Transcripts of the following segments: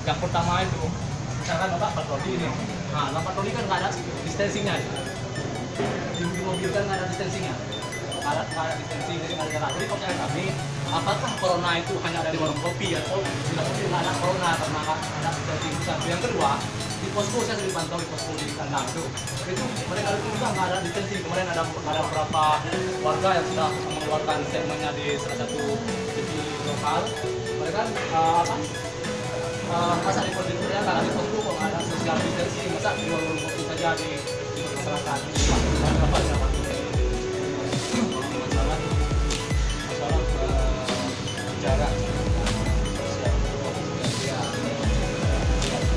Yang pertama itu, misalkan Bapak patroli ini. Nah, patroli kan nggak ada distancingnya. Di mobil kan nggak ada distancingnya. Nggak ada distancing, jadi nggak ada jarak. Jadi pertanyaan kami, apakah corona itu hanya ada di warung kopi atau tidak mungkin nggak ada corona karena nggak ada distancing? Satu. Yang kedua, di posko saya sering pantau di posko di kandang itu mereka itu juga nggak ada distancing. Kemarin ada beberapa warga yang sudah mengeluarkan statementnya di salah satu TV lokal. Mereka masa di posisinya nggak ada di posko kok nggak ada social distancing, masa di warung kopi saja di masyarakat ini apa masalah jarak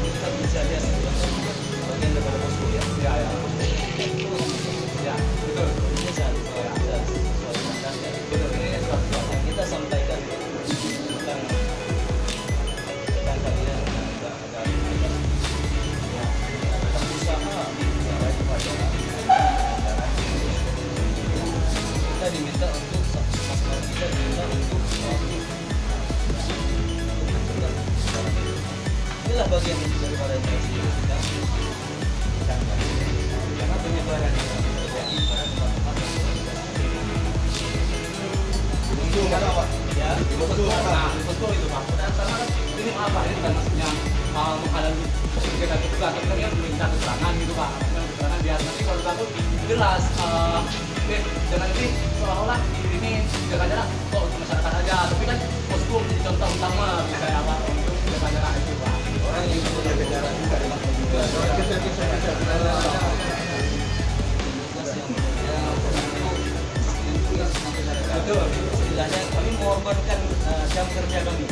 kita bisa lihat bagian daripada posko ya ya betul ini betul ini suatu yang kita sampaikan tentang kalian ada usaha kita diminta untuk kita diminta untuk inilah bagian daripada operasi kita karena penyebaran itu karena apa ya betul itu Pak karena ini apa ini bukan maksudnya menghalangi kegiatan kita tapi kan minta keterangan gitu Pak keterangan biar nanti kalau takut jelas jangan nanti seolah-olah ini jaga jarak kok untuk masyarakat aja tapi kan posko menjadi contoh utama misalnya apa untuk jaga jarak itu Pak orang yang ikut jaga jarak juga betul istilahnya kami mengorbankan jam kerja kami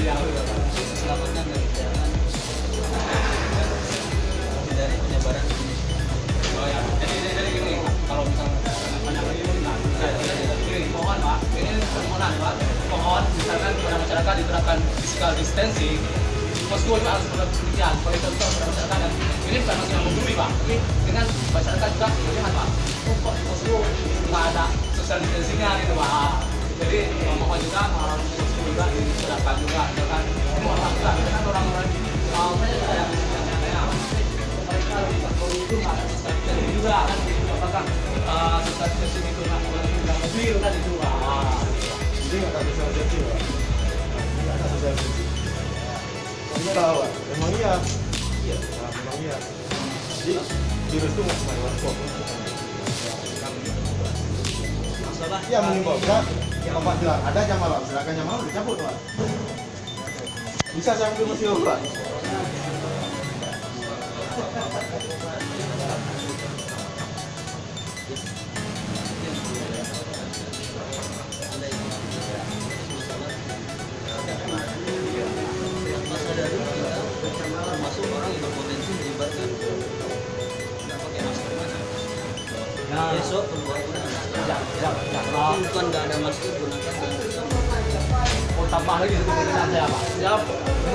selamatkan dari jalan dari penyebaran jadi gini kalau misalnya mohon Pak, ini permohonan Pak, mohon misalkan kepada masyarakat diterapkan physical distancing, posko juga harus berkegiatan. Sebagai contoh kepada masyarakat dan ini bukan masalah menggurui Pak, tapi dengan masyarakat juga melihat Pak, kok di posko nggak ada social distancingnya gitu Pak. Jadi mohon juga posko juga diterapkan juga, misalkan ini mohon juga, misalkan orang-orang mereka yang mereka di posko itu nggak ada social distancing juga kan, apakah social distancing itu nggak mobil kan itu jadi nggak ada social distancing Pak? Nggak ada social distancing soalnya tahu Pak? Memang iya nah, memang iya jadi virus itu nggak cuma kok masalah iya menyebabkan yang Bapak bilang ada jam malam silakan jam malam dicabut Pak bisa saya ambil mesin Pak termasuk orang yang berpotensi menyebarkan nggak pakai masker mana besok keluar bukan nggak ada masker gunakan tambah lagi satu pertanyaan saya Pak ya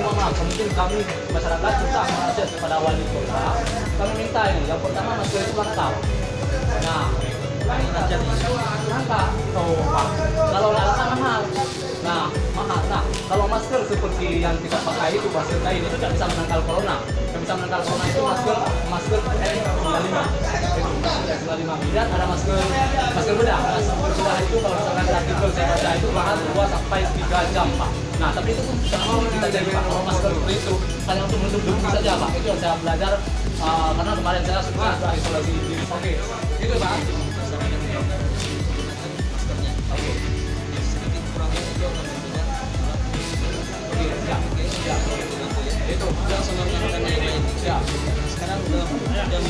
mohon maaf mungkin kami masyarakat kita mengakses kepada wali kota kami minta ini yang pertama masker itu lengkap nah langka tuh Pak kalau langka mahal nah kalau masker seperti yang kita pakai itu masker kain itu tidak bisa menangkal corona yang bisa menangkal corona itu masker N95 kemudian ada masker bedah itu kalau misalkan artikel saya baca itu bahan 2 sampai 3 jam Pak nah tapi itu pun tidak mau kita jadi Pak kalau masker seperti itu hanya untuk menutup saja Pak itu yang saya belajar karena kemarin saya sudah isolasi diri oke itu Pak oke sedikit kurangnya itu akan memberikan itu yang sebelumnya yang lain sekarang udah jam